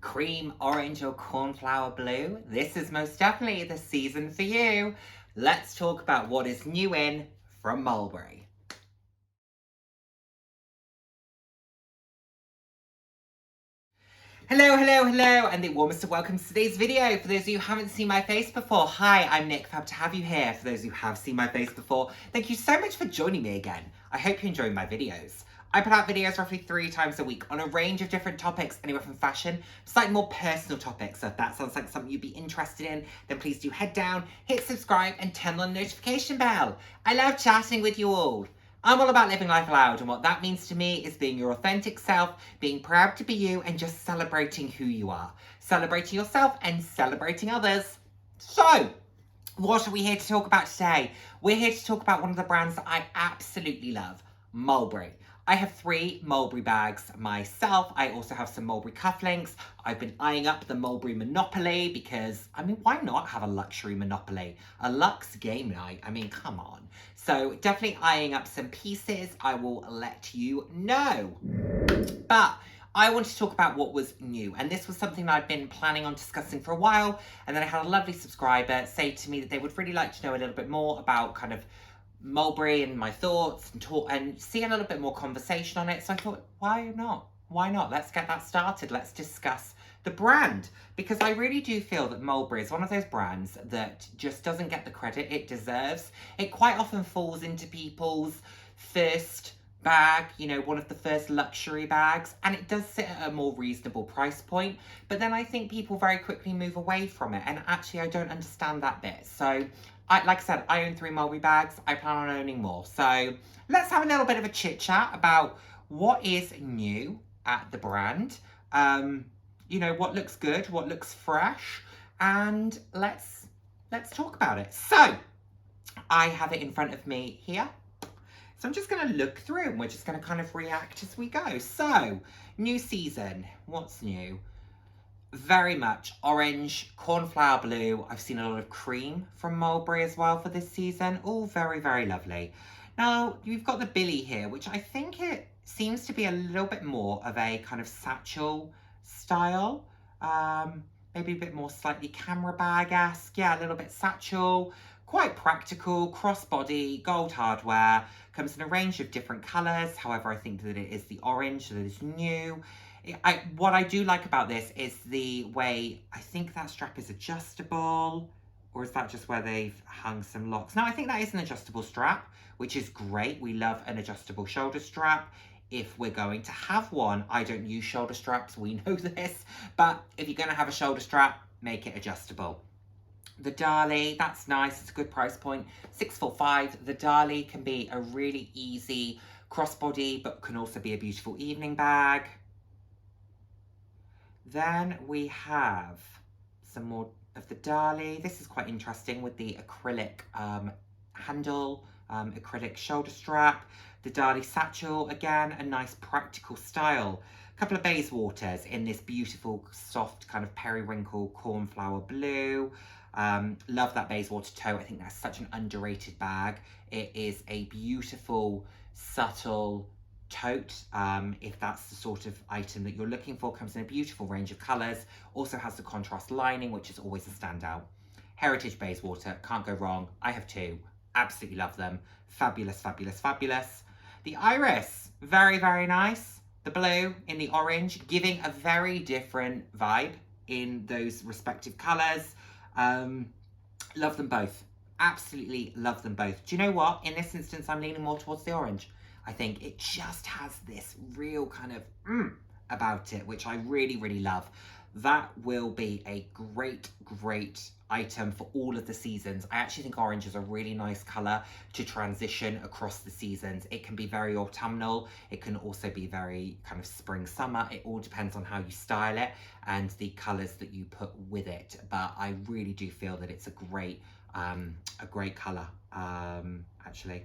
cream, orange or cornflower blue, this is most definitely the season for you. Let's talk about what is new in from Mulberry. Hello, and the warmest of welcomes to today's video. For those of you who haven't seen my face before, hi, I'm Nick, fab to have you here. For those of you who have seen my face before, thank you so much for joining me again. I hope you're enjoying my videos. I put out videos roughly 3 times a week on a range of different topics, anywhere from fashion to slightly more personal topics. So if that sounds like something you'd be interested in, then please do head down, hit subscribe and turn on the notification bell. I love chatting with you all. I'm all about living life loud, and what that means to me is being your authentic self, being proud to be you, and just celebrating who you are. Celebrating yourself and celebrating others. So, what are we here to talk about today? We're here to talk about one of the brands that I absolutely love, Mulberry. I have 3 Mulberry bags myself. I also have some Mulberry cufflinks. I've been eyeing up the Mulberry Monopoly because, I mean, why not have a luxury Monopoly? A luxe game night, I mean, come on. So definitely eyeing up some pieces. I will let you know. But I want to talk about what was new, and this was something that I've been planning on discussing for a while, and then I had a lovely subscriber say to me that they would really like to know a little bit more about kind of Mulberry and my thoughts and talk and see a little bit more conversation on it. So I thought, why not? Why not? Let's get that started. Let's discuss the brand, because I really do feel that Mulberry is one of those brands that just doesn't get the credit it deserves. It quite often falls into people's first bag, you know, one of the first luxury bags, and it does sit at a more reasonable price point, but then I think people very quickly move away from it, and actually I don't understand that bit. So like I said, I own 3 Mulberry bags. I plan on owning more. So let's have a little bit of a chit chat about what is new at the brand. You know, what looks good, what looks fresh, and let's talk about it. So I have it in front of me here. So I'm just going to look through and we're just going to kind of react as we go. So, new season. What's new? Very much orange, cornflower blue. I've seen a lot of cream from Mulberry as well for this season. All very, very lovely. Now, you've got the Billy here, which I think it seems to be a little bit more of a kind of satchel style. Maybe a bit more slightly camera bag-esque. Yeah, a little bit satchel. Quite practical, crossbody, gold hardware. Comes in a range of different colours. However, I think that it is the orange that is new. What I do like about this is the way, I think that strap is adjustable, or is that just where they've hung some locks? No, I think that is an adjustable strap, which is great. We love an adjustable shoulder strap. If we're going to have one, I don't use shoulder straps, we know this, but if you're going to have a shoulder strap, make it adjustable. The Dali, that's nice, it's a good price point, $645. The Dali can be a really easy crossbody, but can also be a beautiful evening bag. Then we have some more of the Dali. This is quite interesting with the acrylic handle, acrylic shoulder strap. The Dali satchel, again, a nice practical style. A couple of Bayswaters in this beautiful, soft kind of periwinkle cornflower blue. Love that Bayswater tote. I think that's such an underrated bag. It is a beautiful, subtle tote, if that's the sort of item that you're looking for. Comes in a beautiful range of colours. Also has the contrast lining, which is always a standout. Heritage Bayswater, can't go wrong. I have 2. Absolutely love them. Fabulous, fabulous, fabulous. The Iris, very, very nice. The blue in the orange, giving a very different vibe in those respective colours. Love them both. Absolutely love them both. Do you know what? In this instance, I'm leaning more towards the orange. I think it just has this real kind of about it, which I really, really love. That will be a great, great item for all of the seasons. I actually think orange is a really nice colour to transition across the seasons. It can be very autumnal. It can also be very kind of spring, summer. It all depends on how you style it and the colours that you put with it. But I really do feel that it's a great colour, actually.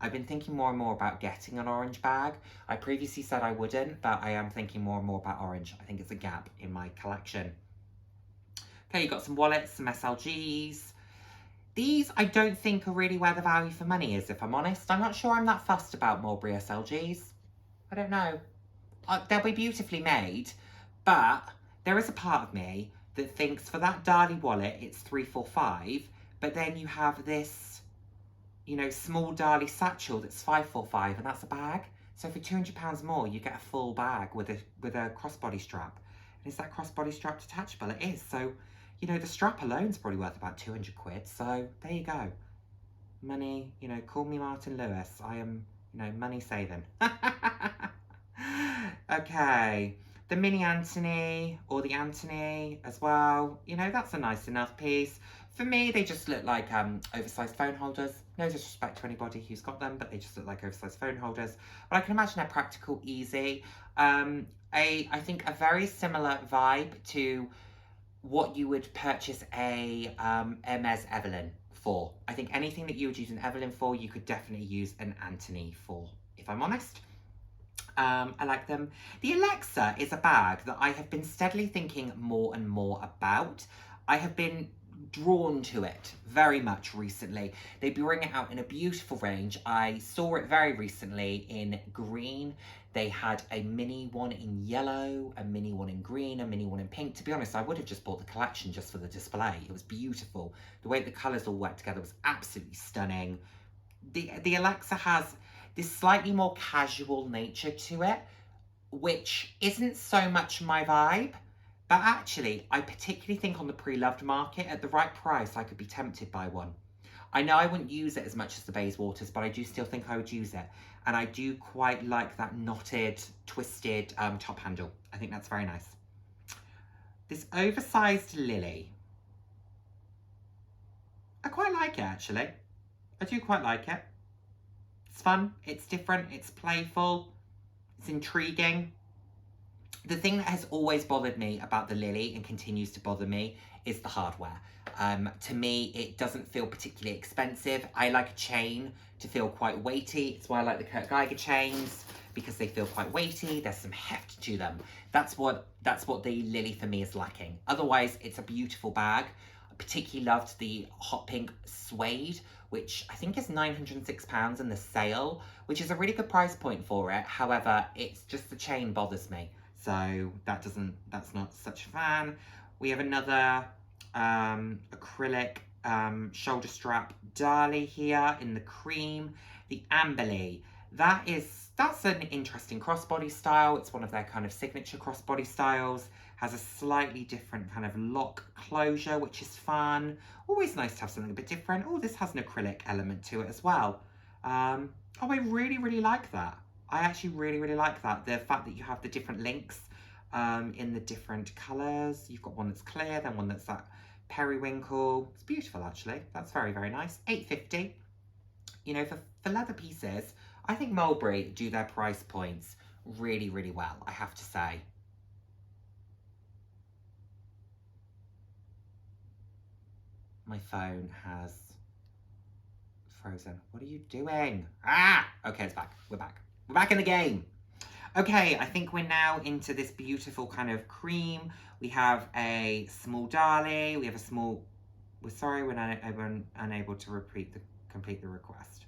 I've been thinking more and more about getting an orange bag. I previously said I wouldn't, but I am thinking more and more about orange. I think it's a gap in my collection. Okay, you've got some wallets, some SLGs. These I don't think are really where the value for money is, if I'm honest. I'm not sure I'm that fussed about Mulberry SLGs. I don't know. They'll be beautifully made, but there is a part of me that thinks for that Dali wallet, it's 345, but then you have this, you know, small Dali satchel that's 545, and that's a bag. So for £200 more, you get a full bag with a crossbody strap. And is that crossbody strap detachable? It is. So, you know, the strap alone's probably worth about 200 quid. So there you go. Money, you know, call me Martin Lewis. I am, you know, money saving. Okay. The mini Anthony or the Anthony as well. You know, that's a nice enough piece. For me, they just look like oversized phone holders. No disrespect to anybody who's got them, but they just look like oversized phone holders. But I can imagine they're practical, easy. I think a very similar vibe to what you would purchase a Hermes Evelyn for. I think anything that you would use an Evelyn for, you could definitely use an Anthony for, if I'm honest. I like them. The Alexa is a bag that I have been steadily thinking more and more about. I have been drawn to it very much recently. They bring it out in a beautiful range. I saw it very recently in green. They had a mini one in yellow, a mini one in green, a mini one in pink. To be honest, I would have just bought the collection just for the display. It was beautiful. The way the colours all worked together was absolutely stunning. The Alexa has this slightly more casual nature to it, which isn't so much my vibe. But actually, I particularly think on the pre-loved market, at the right price, I could be tempted by one. I know I wouldn't use it as much as the Bayswaters, but I do still think I would use it. And I do quite like that knotted, twisted top handle. I think that's very nice. This oversized lily. I quite like it, actually. I do quite like it. It's fun, it's different, it's playful, it's intriguing. The thing that has always bothered me about the lily and continues to bother me is the hardware. To me, it doesn't feel particularly expensive. I like a chain to feel quite weighty. It's why I like the Kurt Geiger chains, because they feel quite weighty. There's some heft to them. That's what the lily for me is lacking. Otherwise, it's a beautiful bag. I particularly loved the hot pink suede, which I think is £906 in the sale, which is a really good price point for it. However, it's just the chain bothers me. So that's not such a fan. We have another acrylic shoulder strap Dali here in the cream. The Amberley. That's an interesting crossbody style. It's one of their kind of signature crossbody styles. Has a slightly different kind of lock closure, which is fun. Always nice to have something a bit different. Oh, this has an acrylic element to it as well. Oh, I really, really like that. I actually really, really like that. The fact that you have the different links in the different colours. You've got one that's clear, then one that's that periwinkle. It's beautiful, actually. That's very, very nice. £8.50. You know, for leather pieces, I think Mulberry do their price points really, really well, I have to say. My phone has frozen. What are you doing? Ah! Okay, it's back. We're back. We're back in the game. Okay, I think we're now into this beautiful kind of cream. We have a small Dali. We have a small... We're sorry, we're unable to complete the request.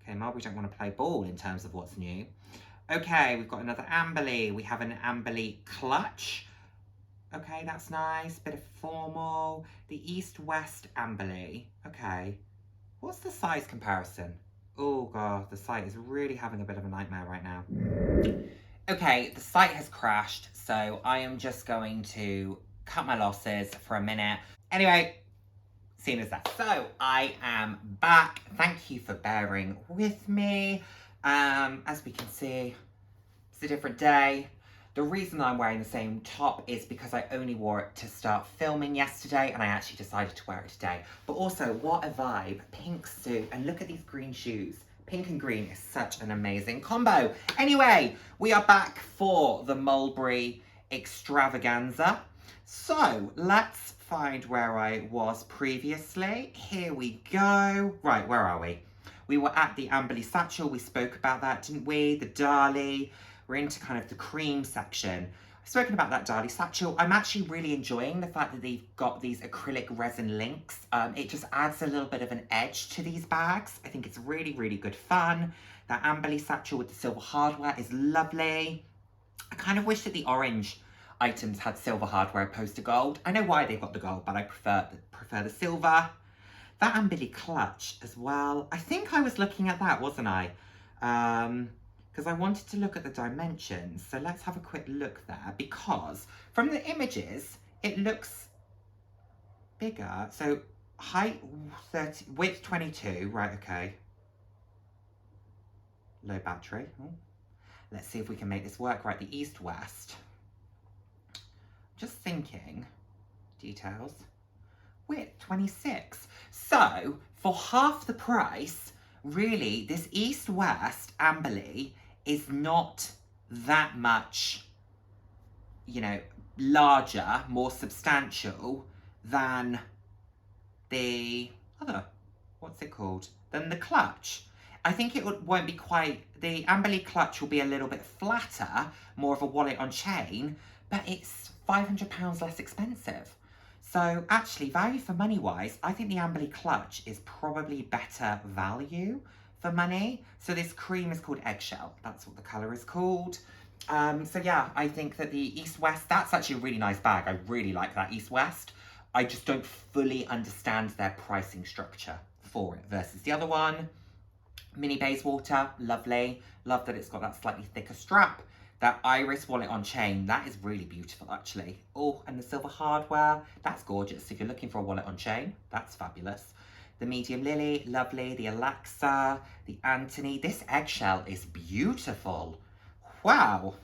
Okay, Mulberry don't want to play ball in terms of what's new. Okay, we've got another Amberley. We have an Amberley clutch. Okay, that's nice. Bit of formal. The East-West Amberley. Okay. What's the size comparison? Oh, God, the site is really having a bit of a nightmare right now. Okay, the site has crashed, so I am just going to cut my losses for a minute. Anyway, seen as that. So, I am back. Thank you for bearing with me. As we can see, it's a different day. The reason I'm wearing the same top is because I only wore it to start filming yesterday, and I actually decided to wear it today. But also, what a vibe. Pink suit, and look at these green shoes. Pink and green is such an amazing combo. Anyway, we are back for the Mulberry extravaganza. So, let's find where I was previously. Here we go. Right, where are we? We were at the Amberley satchel. We spoke about that, didn't we? The Dali. We're into kind of the cream section. I've spoken about that Dali satchel. I'm actually really enjoying the fact that they've got these acrylic resin links. It just adds a little bit of an edge to these bags. I think it's really, really good fun. That Amberley satchel with the silver hardware is lovely. I kind of wish that the orange items had silver hardware opposed to gold. I know why they've got the gold, but I prefer the silver. That Amberley clutch as well. I think I was looking at that, wasn't I? Because I wanted to look at the dimensions. So let's have a quick look there, because from the images, it looks bigger. So height 30, width 22, right, okay. Low battery. Oh. Let's see if we can make this work right, the east-west. Just thinking, details. Width 26. So, for half the price, really, this east-west Amberley is not that much, you know, larger, more substantial than the other, what's it called? Than the clutch. I think it won't be quite, the Amberley clutch will be a little bit flatter, more of a wallet on chain, but it's £500 less expensive. So actually, value for money wise, I think the Amberley clutch is probably better value for money. So this cream is called Eggshell. That's what the colour is called. So yeah, I think that the East-West, that's actually a really nice bag. I really like that East-West. I just don't fully understand their pricing structure for it versus the other one. Mini Bayswater, lovely. Love that it's got that slightly thicker strap. That iris wallet on chain, that is really beautiful actually. Oh, and the silver hardware, that's gorgeous. If you're looking for a wallet on chain, that's fabulous. The medium lily, lovely. The Alexa, the Anthony. This Eggshell is beautiful. Wow.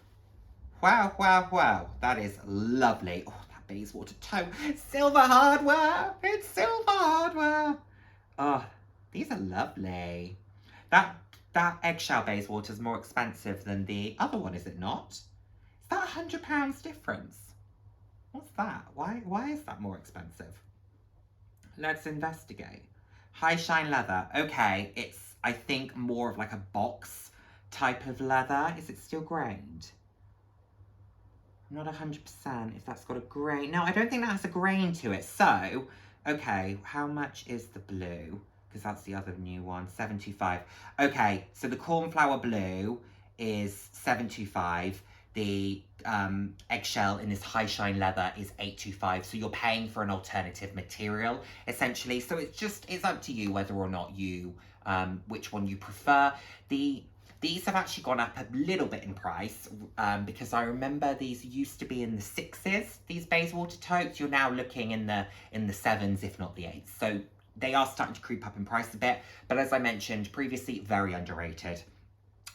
Wow, wow, wow. That is lovely. Oh, that Bayswater toe. Silver hardware. It's silver hardware. Oh, these are lovely. That Eggshell Bayswater is more expensive than the other one, is it not? Is that £100 difference? What's that? Why is that more expensive? Let's investigate. High shine leather. Okay, it's, I think, more of like a box type of leather. Is it still grained? I'm not 100% if that's got a grain. No, I don't think that has a grain to it. So, okay, how much is the blue? Because that's the other new one, 725. Okay, so the cornflower blue is 725. The Eggshell in this high shine leather is 825. So you're paying for an alternative material, essentially. So it's up to you whether or not you, which one you prefer. These have actually gone up a little bit in price because I remember these used to be in the 6s, these Bayswater totes. You're now looking in the 7s, if not the 8s. So they are starting to creep up in price a bit, but as I mentioned previously, very underrated.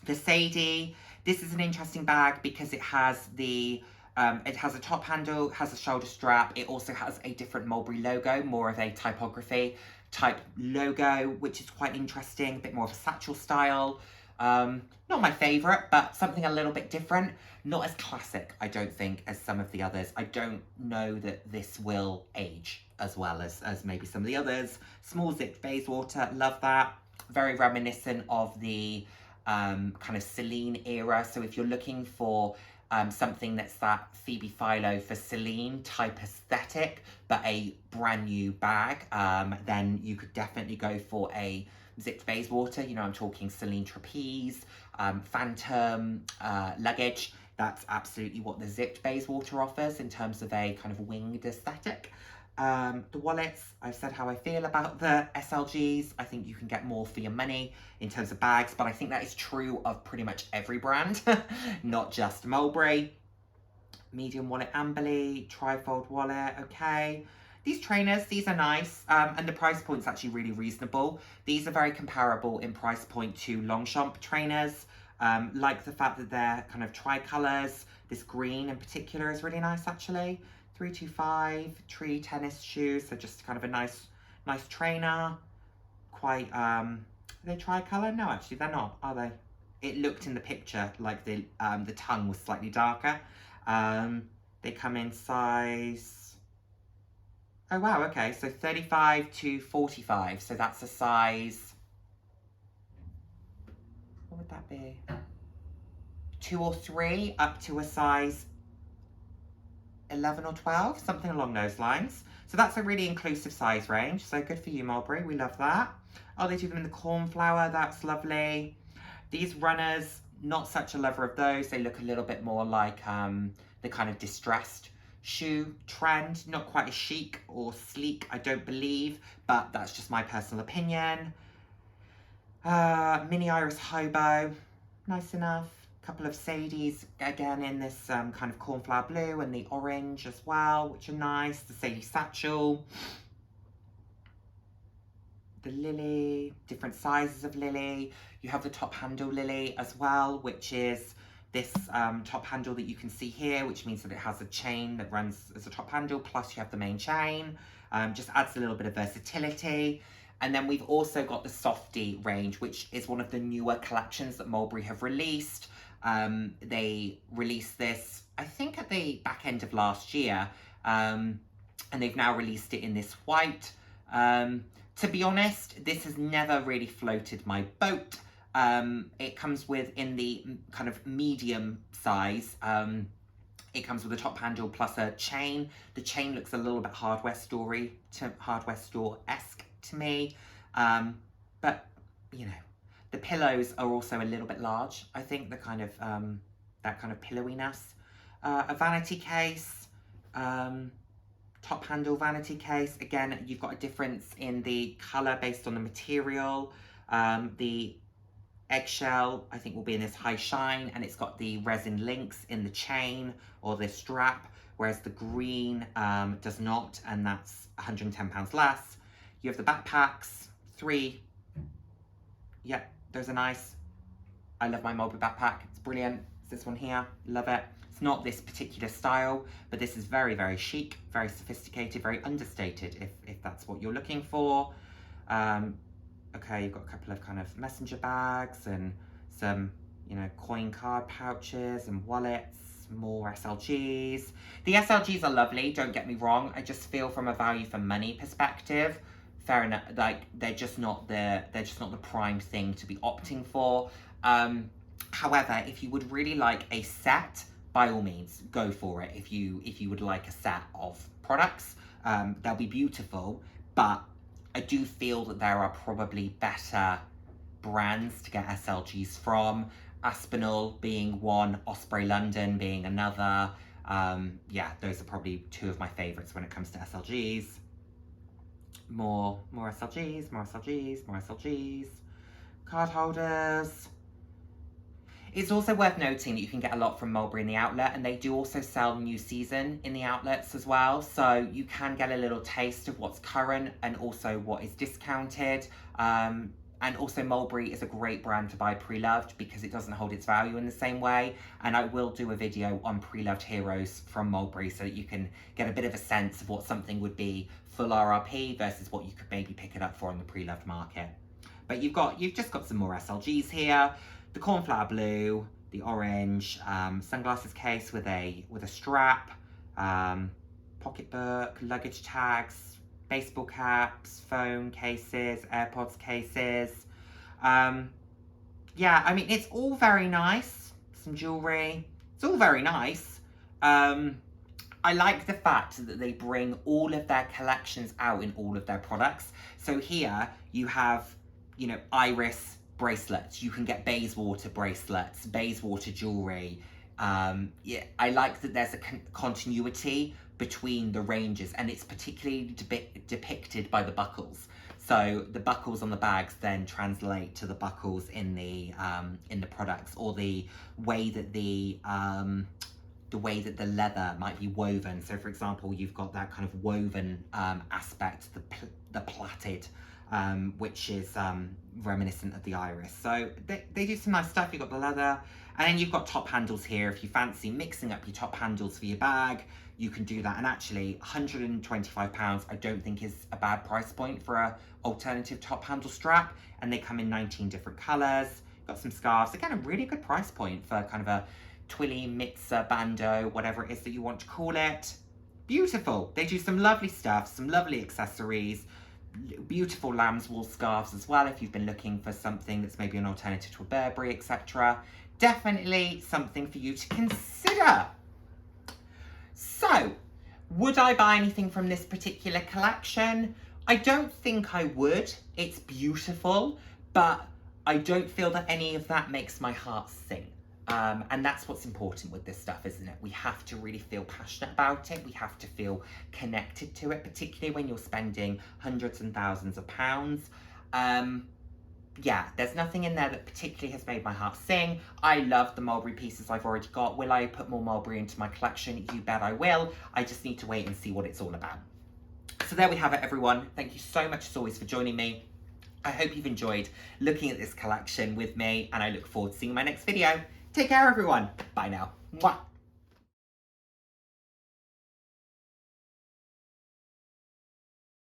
The Sadie, this is an interesting bag because it has the, it has a top handle, has a shoulder strap. It also has a different Mulberry logo, more of a typography type logo, which is quite interesting, a bit more of a satchel style. Not my favourite, but something a little bit different. Not as classic, I don't think, as some of the others. I don't know that this will age as well as maybe some of the others. Small zipped Bayswater, love that. Very reminiscent of the kind of Celine era. So if you're looking for something that's that Phoebe Philo for Celine type aesthetic, but a brand new bag, then you could definitely go for a zipped Bayswater. You know, I'm talking Celine trapeze, phantom luggage. That's absolutely what the zipped Bayswater offers in terms of a kind of winged aesthetic. The wallets, I've said how I feel about the SLGs. I think you can get more for your money in terms of bags, but I think that is true of pretty much every brand, not just Mulberry. Medium wallet Amberley, trifold wallet, okay. These trainers, these are nice, and the price point's actually really reasonable. These are very comparable in price point to Longchamp trainers. Like the fact that they're kind of tricolours. This green in particular is really nice actually. 325 tree tennis shoes, so just kind of a nice trainer. Quite, are they tricolour? No, actually they're not, are they? It looked in the picture like the tongue was slightly darker. They come in size, oh wow, okay, so 35 to 45, so that's a size, what would that be? 2 or 3 up to a size 11 or 12, something along those lines. So that's a really inclusive size range. So good for you, Mulberry. We love that. Oh, they do them in the cornflower. That's lovely. These runners, not such a lover of those. They look a little bit more like the kind of distressed shoe trend. Not quite as chic or sleek, I don't believe, but that's just my personal opinion. Mini Iris Hobo, nice enough. Couple of Sadies, again in this kind of cornflower blue, and the orange as well, which are nice. The Sadie Satchel. The Lily, different sizes of Lily. You have the top handle Lily as well, which is this top handle that you can see here, which means that it has a chain that runs as a top handle, plus you have the main chain. Just adds a little bit of versatility. And then we've also got the Softie range, which is one of the newer collections that Mulberry have released. They released this, I think, at the back end of last year, and they've now released it in this white. To be honest, this has never really floated my boat. It comes in the kind of medium size. It comes with a top handle plus a chain. The chain looks a little bit hardware store-esque to me. But, you know, the pillows are also a little bit large. I think the kind of, that kind of pillowiness. A vanity case. Top handle vanity case. Again, you've got a difference in the colour based on the material. The Eggshell, I think, will be in this high shine, and it's got the resin links in the chain or the strap, whereas the green does not, and that's £110 less. You have the backpacks, 3. Yeah, those are nice. I love my Mulberry backpack. It's brilliant. It's this one here. Love it. It's not this particular style, but this is very, very chic, very sophisticated, very understated, if that's what you're looking for. Okay, you've got a couple of kind of messenger bags and some, you know, coin card pouches and wallets, more SLGs. The SLGs are lovely, don't get me wrong. I just feel from a value for money perspective, fair enough, like they're just not the prime thing to be opting for. However, if you would really like a set, by all means, go for it. If you would like a set of products, they'll be beautiful, but I do feel that there are probably better brands to get SLGs from. Aspinall being one, Osprey London being another. Yeah, those are probably 2 of my favourites when it comes to SLGs. More SLGs, more SLGs, more SLGs. Card holders. It's also worth noting that you can get a lot from Mulberry in the outlet, and they do also sell new season in the outlets as well. So you can get a little taste of what's current and also what is discounted. And also Mulberry is a great brand to buy pre-loved because it doesn't hold its value in the same way. And I will do a video on pre-loved heroes from Mulberry so that you can get a bit of a sense of what something would be full RRP versus what you could maybe pick it up for on the pre-loved market. But you've just got some more SLGs here. The cornflower blue, the orange, sunglasses case with a strap, pocketbook, luggage tags, baseball caps, phone cases, AirPods cases. Yeah, I mean, it's all very nice. Some jewellery. It's all very nice. I like the fact that they bring all of their collections out in all of their products. So here you have, you know, iris bracelets. You can get Bayswater bracelets, Bayswater jewellery. Yeah, I like that there's a continuity between the ranges, and it's particularly depicted by the buckles. So the buckles on the bags then translate to the buckles in the products, or the way that the leather might be woven. So for example, you've got that kind of woven aspect, the plaited, which is reminiscent of the iris. So they do some nice stuff. You've got the leather, and then you've got top handles here. If you fancy mixing up your top handles for your bag, you can do that. And actually, £125 I don't think is a bad price point for a alternative top handle strap. And they come in 19 different colours. Got some scarves. Again, a really good price point for kind of a twilly, mitza, bandeau, whatever it is that you want to call it. Beautiful. They do some lovely stuff, some lovely accessories. Beautiful lamb's wool scarves as well, if you've been looking for something that's maybe an alternative to a Burberry, etc. Definitely something for you to consider. So, would I buy anything from this particular collection? I don't think I would. It's beautiful, but I don't feel that any of that makes my heart sing. And that's what's important with this stuff, isn't it? We have to really feel passionate about it. We have to feel connected to it, particularly when you're spending hundreds and thousands of pounds. Yeah, there's nothing in there that particularly has made my heart sing. I love the Mulberry pieces I've already got. Will I put more Mulberry into my collection? You bet I will. I just need to wait and see what it's all about. So there we have it, everyone. Thank you so much as always for joining me. I hope you've enjoyed looking at this collection with me, and I look forward to seeing my next video. Take care, everyone. Bye now. Mwah.